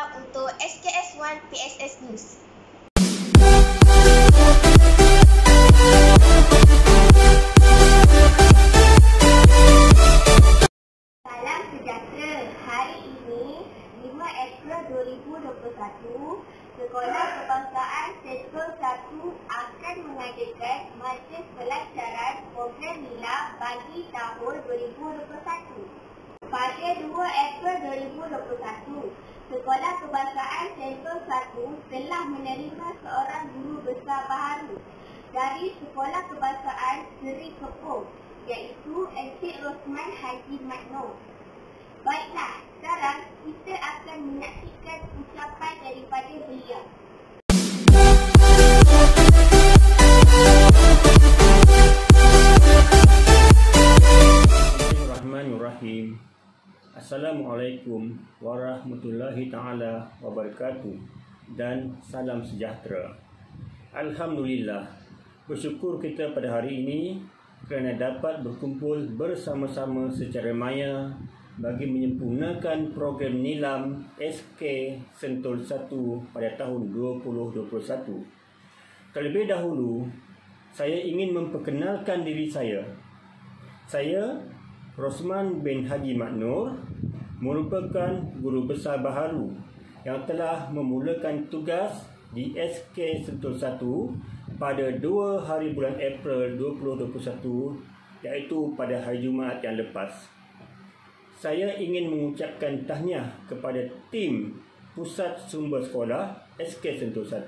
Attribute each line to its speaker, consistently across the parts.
Speaker 1: Nila untuk SKS1 PSS News. Salam sejahtera. Hari ini, 5 April 2021, Sekolah Kebangsaan Sentral 1 akan mengadakan majlis pelajaran program Nila bagi tahun 2021. Pada 2 April 2021, Sekolah Kebangsaan Sentral 1 telah menerima seorang guru besar baharu dari Sekolah Kebangsaan Seri Kepong, iaitu Encik Rosman Haji Makno. Baiklah, sekarang kita akan menyaksikan ucapan daripada beliau.
Speaker 2: Bismillahirrahmanirrahim. Assalamualaikum warahmatullahi ta'ala wabarakatuh dan salam sejahtera. Alhamdulillah, bersyukur kita pada hari ini kerana dapat berkumpul bersama-sama secara maya bagi menyempurnakan program Nilam SK Sentul 1 pada tahun 2021. Terlebih dahulu, saya ingin memperkenalkan diri saya. Saya Rosman bin Haji Maknur merupakan guru besar baharu yang telah memulakan tugas di SK Sentul 1 pada 2 hari bulan April 2021, iaitu pada hari Jumaat yang lepas. Saya ingin mengucapkan tahniah kepada tim Pusat Sumber Sekolah SK Sentul 1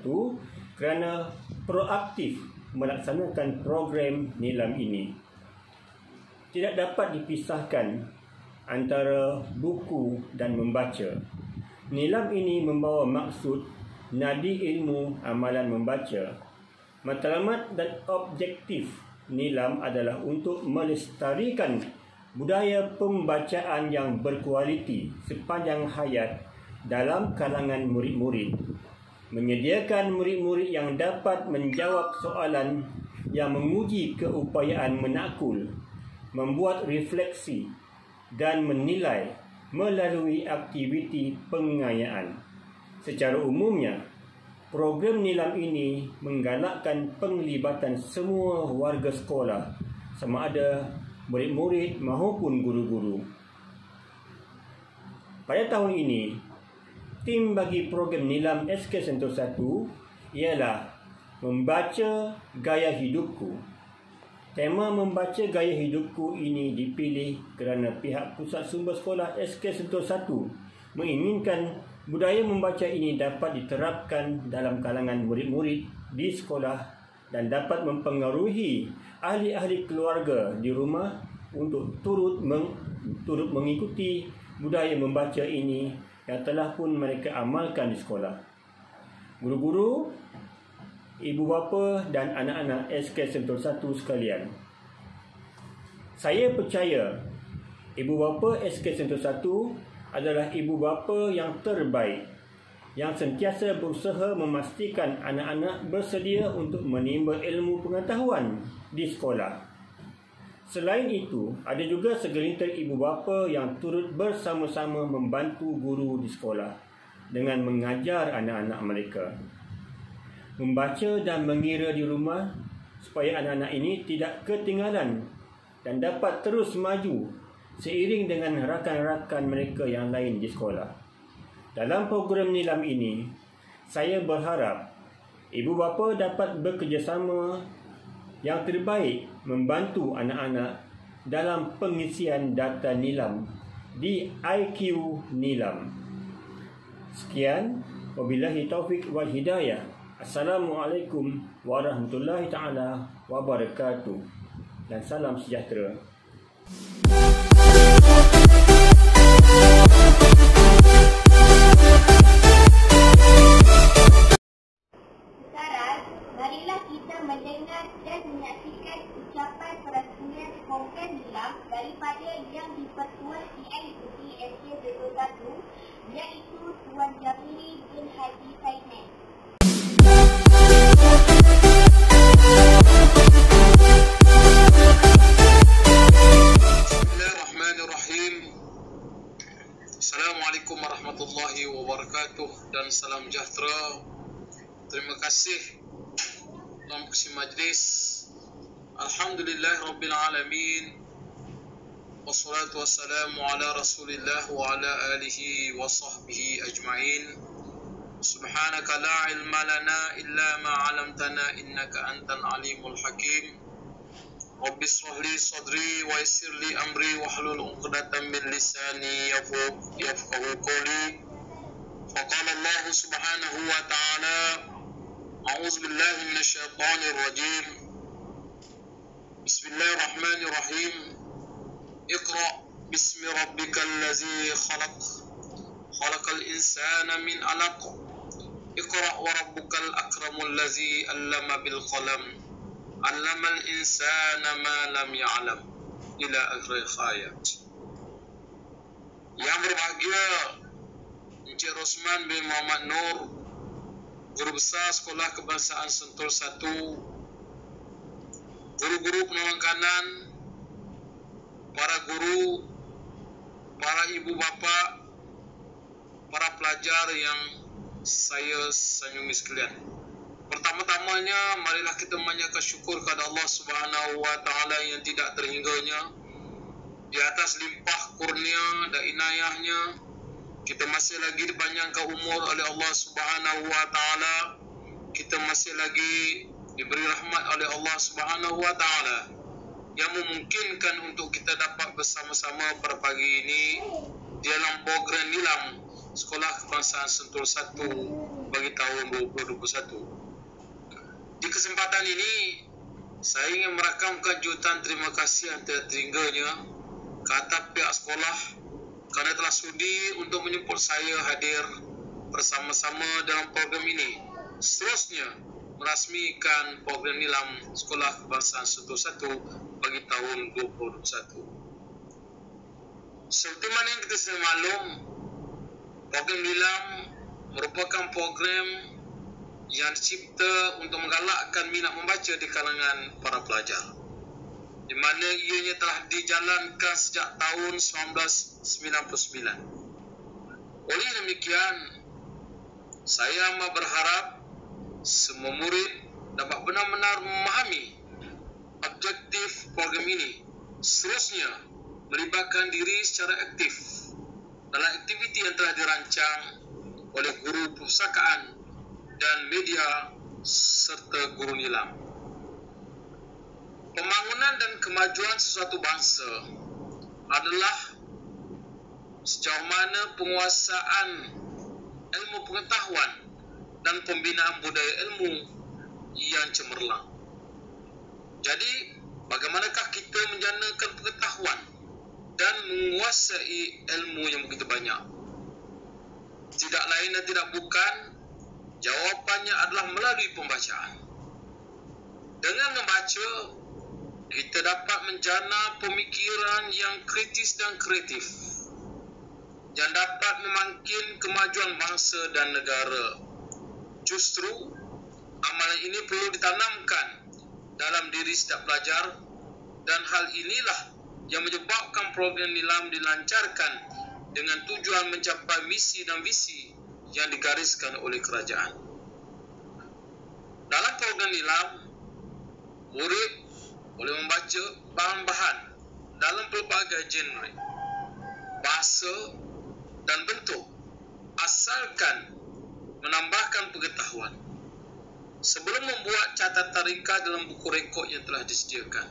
Speaker 2: kerana proaktif melaksanakan program Nilam ini. Tidak dapat dipisahkan antara buku dan membaca. Nilam ini membawa maksud nadi ilmu amalan membaca. Matlamat dan objektif Nilam adalah untuk melestarikan budaya pembacaan yang berkualiti sepanjang hayat dalam kalangan murid-murid, menyediakan murid-murid yang dapat menjawab soalan yang menguji keupayaan menakul, membuat refleksi dan menilai melalui aktiviti pengayaan. Secara umumnya, program Nilam ini menggalakkan penglibatan semua warga sekolah, sama ada murid-murid maupun guru-guru. Pada tahun ini, tim bagi program Nilam SK Sentul 1 ialah Membaca Gaya Hidupku. Tema Membaca Gaya Hidupku ini dipilih kerana pihak Pusat Sumber Sekolah SK Sentul 1 menginginkan budaya membaca ini dapat diterapkan dalam kalangan murid-murid di sekolah dan dapat mempengaruhi ahli-ahli keluarga di rumah untuk turut mengikuti budaya membaca ini yang telah pun mereka amalkan di sekolah. Guru-guru, ibu bapa dan anak-anak SK Sentul 1 sekalian, saya percaya ibu bapa SK Sentul 1 adalah ibu bapa yang terbaik, yang sentiasa berusaha memastikan anak-anak bersedia untuk menimba ilmu pengetahuan di sekolah. Selain itu, ada juga segelintir ibu bapa yang turut bersama-sama membantu guru di sekolah dengan mengajar anak-anak mereka membaca dan mengira di rumah supaya anak-anak ini tidak ketinggalan dan dapat terus maju seiring dengan rakan-rakan mereka yang lain di sekolah. Dalam program Nilam ini, saya berharap ibu bapa dapat bekerjasama yang terbaik membantu anak-anak dalam pengisian data Nilam di IQ Nilam. Sekian, wabillahi taufik wal hidayah. Assalamualaikum warahmatullahi ta'ala wabarakatuh dan salam sejahtera.
Speaker 1: Sekarang, marilah kita mendengar dan menyaksikan ucapan peresmian program Nilam daripada yang di-Pertua CIUT SK Sentul 1, iaitu Tuan Jamili bin Haji Saiman.
Speaker 3: Assalamualaikum warahmatullahi wabarakatuh. wabarakatuh, dan salam sejahtera. Terima kasih Tuan Pengerusi Majlis. Alhamdulillah Rabbil Alamin. Wassalatu wassalamu ala Rasulillah wa ala alihi wa sahbihi ajma'in. Subhanaka la ilma lana illa ma 'allamtana innaka antal alimul hakim. Rabbi shrah li sadri wa yassir li amri wahlul 'uqdatam min lisani yafqahu qawli. Faqala Allah subhanahu wa ta'ala, a'udzu billahi minasy syaithanir rajim. Bismillahirrahmanirrahim. Iqra bismi rabbikal ladzi khalaq. Khalaqal insana min 'alaq. Iqra wa rabbukal akramul ladzi 'allama bil qalam. 'Allamal insana ma lam ya'lam. Ila akhir ayat. Yang berbahagia Encik Rosman bin Muhammad Nur, Guru Besar Sekolah Kebangsaan Sentul 1, guru-guru penolong kanan, para guru, para ibu bapa, para pelajar yang saya sayangi sekalian. Pertama-tamanya, marilah kita memanjatkan syukur kepada Allah Subhanahu wa Ta'ala yang tidak terhingganya. Di atas limpah kurnia dan inayahnya, kita masih lagi dipanjangkan umur oleh Allah Subhanahu wa Ta'ala. Kita masih lagi diberi rahmat oleh Allah Subhanahu wa Ta'ala yang memungkinkan untuk kita dapat bersama-sama pada pagi ini dalam program Nilam Sekolah Kebangsaan Sentul 1 bagi tahun 2021. Di kesempatan ini, saya ingin merakamkan jutaan terima kasih yang tidak teringganya ke atas pihak sekolah kerana telah sudi untuk menjemput saya hadir bersama-sama dalam program ini. Seterusnya, merasmikan program Nilam Sekolah Kebangsaan Sentul 1 bagi tahun 2021. Seperti mana yang kita sudah maklum, program Nilam merupakan program yang dicipta untuk menggalakkan minat membaca di kalangan para pelajar, di mana ianya telah dijalankan sejak tahun 1999. Oleh demikian, saya amat berharap semua murid dapat benar-benar memahami objektif program ini. Seterusnya, melibatkan diri secara aktif dalam aktiviti yang telah dirancang oleh guru perpustakaan dan media serta guru nilam. Pembangunan dan kemajuan sesuatu bangsa adalah sejauh mana penguasaan ilmu pengetahuan dan pembinaan budaya ilmu yang cemerlang. Jadi, bagaimanakah kita menjanakan pengetahuan dan menguasai ilmu yang begitu banyak? Tidak lain dan tidak bukan, jawapannya adalah melalui pembacaan. Dengan membaca, kita dapat menjana pemikiran yang kritis dan kreatif yang dapat memangkin kemajuan bangsa dan negara. Justru, amalan ini perlu ditanamkan dalam diri setiap pelajar, dan hal inilah yang menyebabkan program Nilam dilancarkan dengan tujuan mencapai misi dan visi yang digariskan oleh kerajaan. Dalam program Nilam, murid boleh membaca bahan-bahan dalam pelbagai genre, bahasa dan bentuk, asalkan menambahkan pengetahuan. Sebelum membuat catatan ringkas dalam buku rekod yang telah disediakan,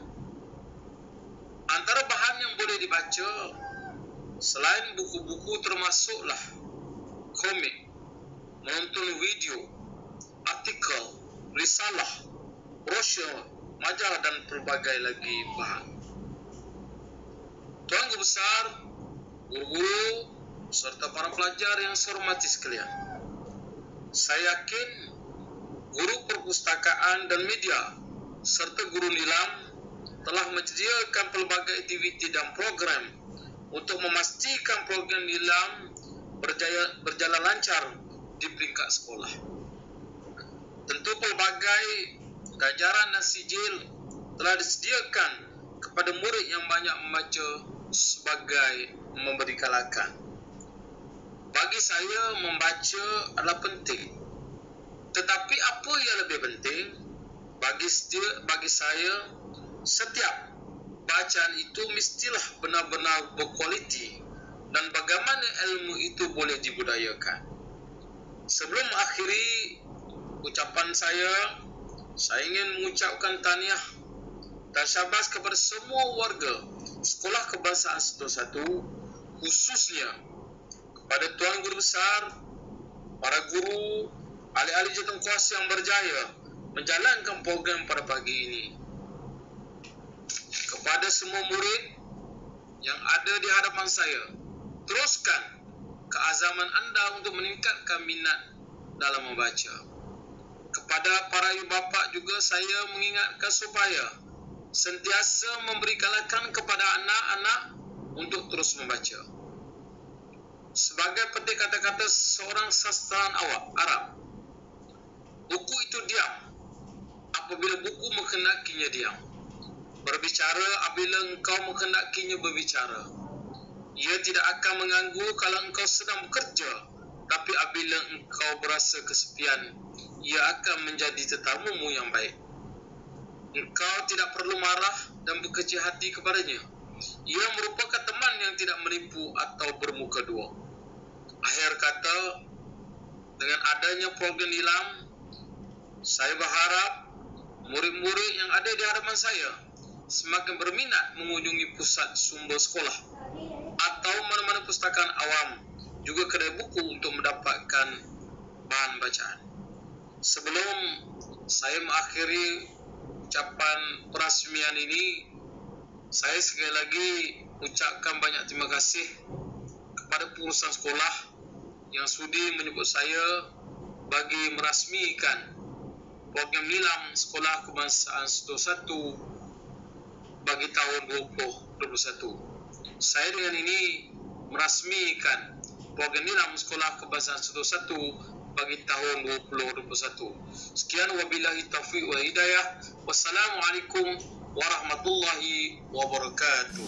Speaker 3: antara bahan yang boleh dibaca selain buku-buku termasuklah komik, menonton video, artikel, risalah, brosur, majalah dan pelbagai lagi bahan. Tuan Guru Besar, guru-guru serta para pelajar yang saya hormati sekalian, saya yakin guru perpustakaan dan media serta guru nilam telah menyediakan pelbagai aktiviti dan program untuk memastikan program nilam berjalan lancar di peringkat sekolah. Tentu pelbagai ganjaran dan sijil telah disediakan kepada murid yang banyak membaca sebagai memberi galakan. Bagi saya membaca adalah penting. Tetapi apa yang lebih penting bagi saya, setiap bacaan itu mestilah benar-benar berkualiti dan bagaimana ilmu itu boleh dibudayakan. Sebelum mengakhiri ucapan saya ingin mengucapkan tahniah dan syabas kepada semua warga Sekolah Kebangsaan Sentul 1, khususnya kepada Tuan Guru Besar, para guru, ahli-ahli jawatankuasa yang berjaya menjalankan program pada pagi ini. Kepada semua murid yang ada di hadapan saya, teruskan keazaman anda untuk meningkatkan minat dalam membaca. Kepada para ibu bapa juga saya mengingatkan supaya sentiasa memberi galakan kepada anak-anak untuk terus membaca. Sebagai petik kata-kata seorang sastrawan Arab, buku itu diam apabila buku menghendakinya diam. Berbicara apabila engkau menghendakinya berbicara. Ia tidak akan mengganggu kalau engkau sedang bekerja, tapi apabila engkau berasa kesepian, ia akan menjadi tetamumu yang baik. Engkau tidak perlu marah dan berkecil hati kepadanya. Ia merupakan teman yang tidak menipu atau bermuka dua. Akhir kata, dengan adanya program Nilam, saya berharap murid-murid yang ada di hadapan saya semakin berminat mengunjungi pusat sumber sekolah atau mana-mana pustakaan awam, juga kedai buku untuk mendapatkan bahan bacaan. Sebelum saya mengakhiri ucapan perasmian ini, saya sekali lagi ucapkan banyak terima kasih kepada pengurusan sekolah yang sudi menyebut saya bagi merasmikan program Nilam Sekolah Kebangsaan Sentul 1 bagi tahun 2021. Saya dengan ini merasmikan program Nilam Sekolah Kebangsaan Sentul 1 bagi tahun 2021. Sekian, wabillahi taufiq wal hidayah. Wassalamualaikum warahmatullahi wabarakatuh.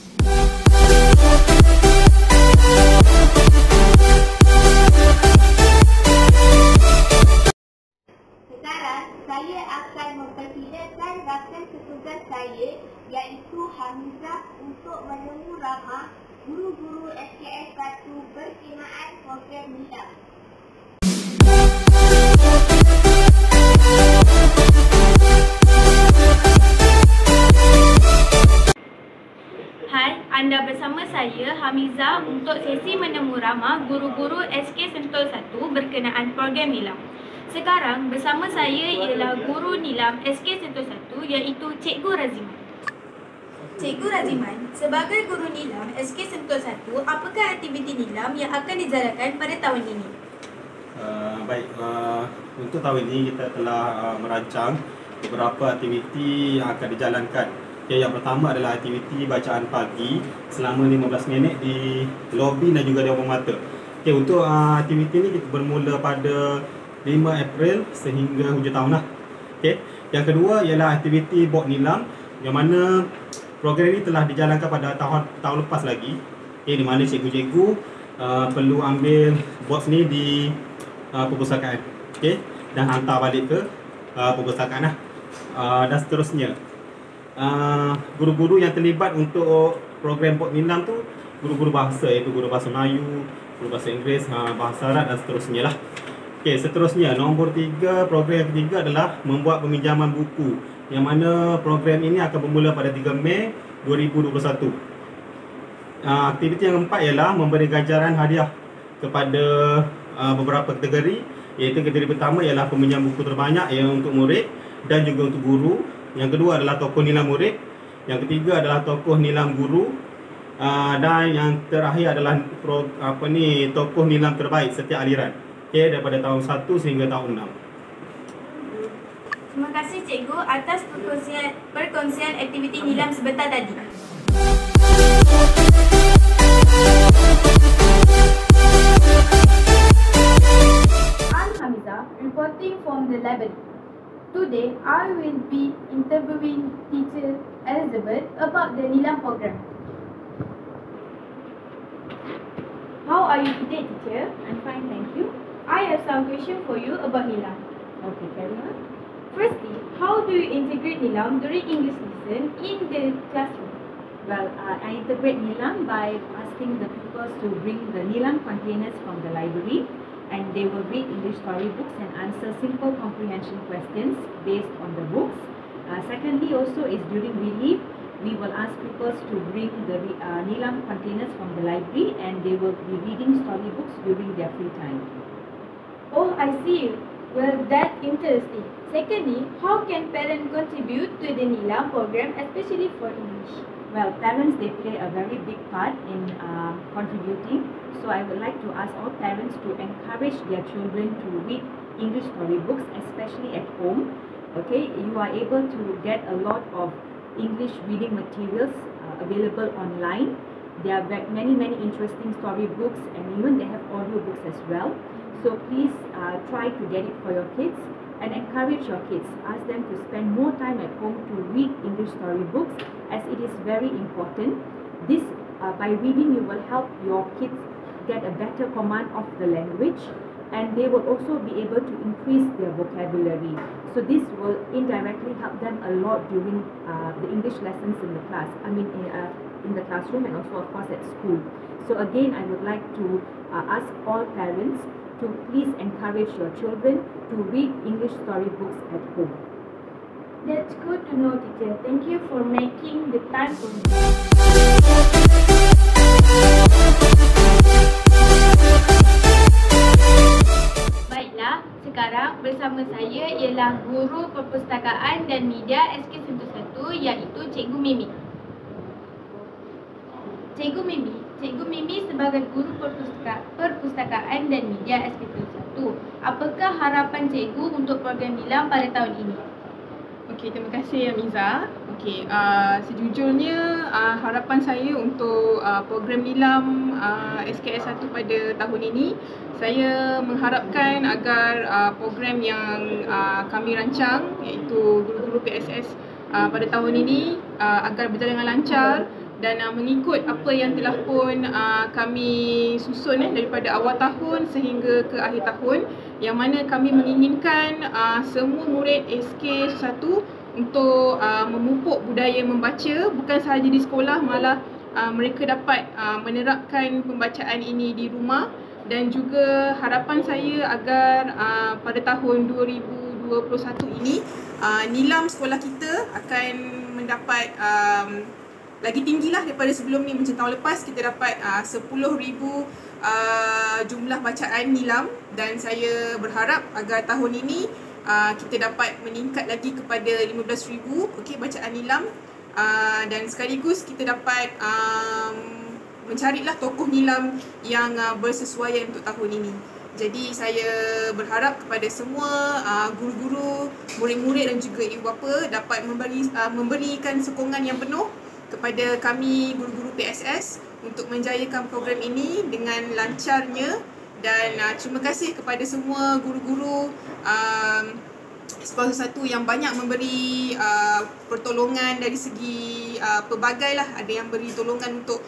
Speaker 1: Sekarang saya akan mempersilakan rakan setugas saya, iaitu Hamizah, untuk menemu ramah guru-guru SKS 1 berkenaan program Nilam.
Speaker 4: Hai, anda bersama saya Hamizah untuk sesi menemu ramah guru-guru SK Sentul 1 berkenaan program Nilam. Sekarang bersama saya ialah guru Nilam SK Sentul 1, iaitu Cikgu Raziman. Cikgu Raziman, sebagai guru Nilam SK Sentul 1, apakah aktiviti Nilam yang akan dijalankan pada tahun ini?
Speaker 5: Untuk tahun ini kita telah merancang beberapa aktiviti yang akan dijalankan. Yang pertama adalah aktiviti bacaan pagi selama 15 minit di lobi dan juga di Dewan Mata. Untuk aktiviti ini kita bermula pada 5 April sehingga hujung tahun lah. Yang kedua ialah aktiviti Bot Nilam, yang mana program ini telah dijalankan pada tahun lepas lagi. Di mana cikgu-cikgu perlu ambil box ni di perpustakaan, dan hantar balik ke perpustakaan lah. Dan seterusnya. Guru-guru yang terlibat untuk program Bot Nilam tu guru-guru bahasa, iaitu guru bahasa Melayu, guru bahasa Inggeris, bahasa Arab dan seterusnya lah. Seterusnya, nombor 3, program yang ketiga adalah membuat peminjaman buku, yang mana program ini akan bermula pada 3 Mei 2021. Aktiviti yang keempat ialah memberi ganjaran hadiah kepada beberapa kategori, iaitu kategori pertama ialah peminjam buku terbanyak yang untuk murid dan juga untuk guru. Yang kedua adalah tokoh Nilam murid. Yang ketiga adalah tokoh Nilam guru. Dan yang terakhir adalah tokoh Nilam terbaik setiap aliran. Daripada tahun 1 sehingga tahun 6.
Speaker 4: Terima kasih Cikgu atas perkongsian aktiviti Nilam sebentar tadi. I'm Hamizah, reporting from the library. Today, I will be interviewing teacher Elizabeth about the Nilam program. How are you today, teacher?
Speaker 6: I'm fine, thank you.
Speaker 4: I have some question for you about Nilam.
Speaker 6: Okay, carry on.
Speaker 4: Firstly, how do you integrate Nilam during English lesson in the classroom?
Speaker 6: Well, I integrate Nilam by asking the pupils to bring the Nilam containers from the library, and they will read English storybooks and answer simple comprehension questions based on the books. Secondly, also is during relief, we will ask pupils to bring the Nilam containers from the library, and they will be reading storybooks during their free time.
Speaker 4: Oh, I see. Well, that's interesting. Secondly, how can parents contribute to the Nilam program, especially for English?
Speaker 6: Well, parents, they play a very big part in contributing. So I would like to ask all parents to encourage their children to read English storybooks, especially at home. Okay, you are able to get a lot of English reading materials available online. There are many interesting storybooks, and even they have audiobooks as well. So please try to get it for your kids and encourage your kids. Ask them to spend more time at home to read English storybooks, as it is very important. This, by reading, you will help your kids get a better command of the language, and they will also be able to increase their vocabulary. So this will indirectly help them a lot during the English lessons in the class. In the classroom, and also of course at school. So again, I would like to ask all parents to please encourage your children to read English storybooks at home.
Speaker 4: That's good to know, teacher. Thank you for making the time for me. Baiklah, sekarang bersama saya ialah Guru Perpustakaan dan Media SK Sentul 1, iaitu Cikgu Mimi. Cikgu Mimi sebagai Guru Perpustakaan dan Media SK Sentul 1, apakah harapan cikgu untuk program Nilam pada tahun ini?
Speaker 7: Okey, terima kasih Amiza. Okey, sejujurnya harapan saya untuk program Nilam SKS 1 pada tahun ini, saya mengharapkan agar program yang kami rancang, iaitu guru-guru PSS pada tahun ini agar berjalan dengan lancar dan mengikut apa yang telah pun kami susun daripada awal tahun sehingga ke akhir tahun, yang mana kami menginginkan semua murid SK1 untuk memupuk budaya membaca bukan sahaja di sekolah, malah mereka dapat menerapkan pembacaan ini di rumah. Dan juga harapan saya agar pada tahun 2021 ini Nilam sekolah kita akan mendapat lagi tinggilah daripada sebelum ni. Macam tahun lepas kita dapat 10,000 jumlah bacaan Nilam, dan saya berharap agar tahun ini kita dapat meningkat lagi kepada 15,000 bacaan Nilam, dan sekaligus kita dapat mencarilah tokoh Nilam yang bersesuaian untuk tahun ini. Jadi saya berharap kepada semua guru-guru, murid-murid dan juga ibu bapa dapat memberikan sokongan yang penuh kepada kami guru-guru PSS untuk menjayakan program ini dengan lancarnya. Dan terima kasih kepada semua guru-guru sponsor 1 yang banyak memberi pertolongan dari segi pelbagai lah. Ada yang beri tolongan untuk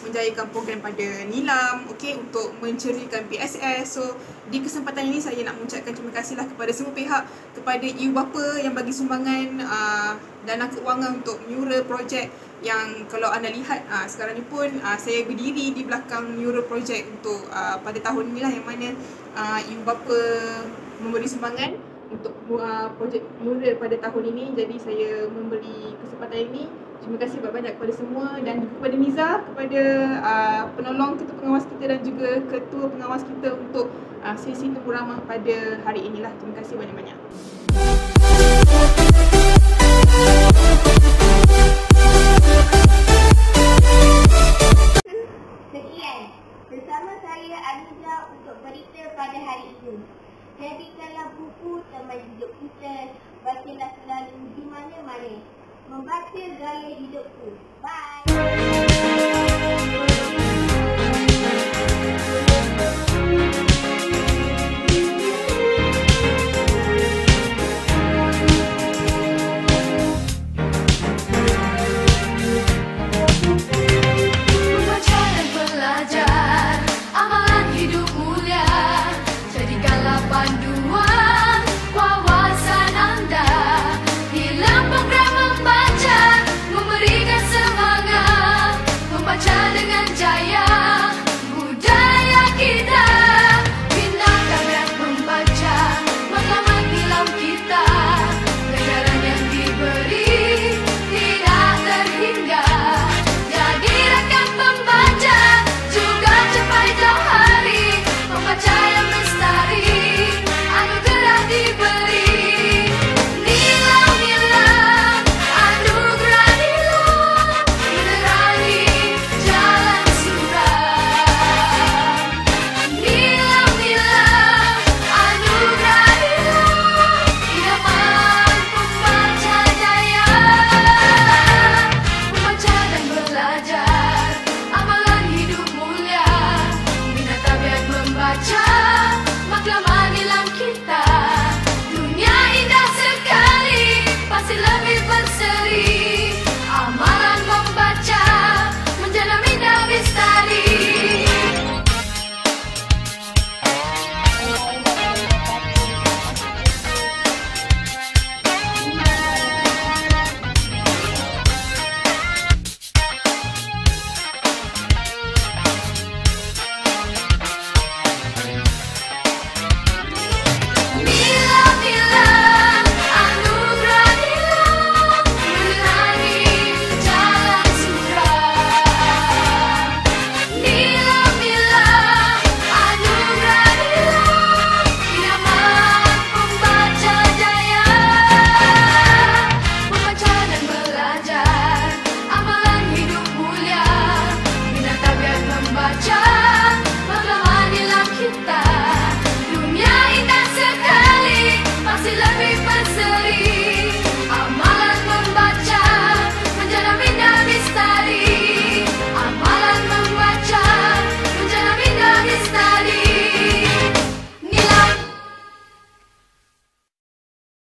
Speaker 7: menjayakan program pada Nilam, untuk menceriakan PSS. So di kesempatan ini saya nak mengucapkan terima kasihlah kepada semua pihak, kepada ibu bapa yang bagi sumbangan dana keuangan untuk mural projek yang kalau anda lihat sekarang ni pun saya berdiri di belakang mural projek untuk pada tahun inilah, yang mana ibu bapa memberi sumbangan untuk projek mural pada tahun ini. Jadi saya memberi kesempatan ini. Terima kasih banyak kepada semua, dan juga kepada Niza, kepada penolong ketua pengawas kita dan juga ketua pengawas kita untuk sesi temu ramah pada hari inilah. Terima kasih banyak-banyak.
Speaker 1: Sekian bersama saya Aniza untuk berita pada hari ini. Jadikanlah buku teman hidup kita, bacalah selalu di mana-mana. Membaca gaya hidupku. Bye.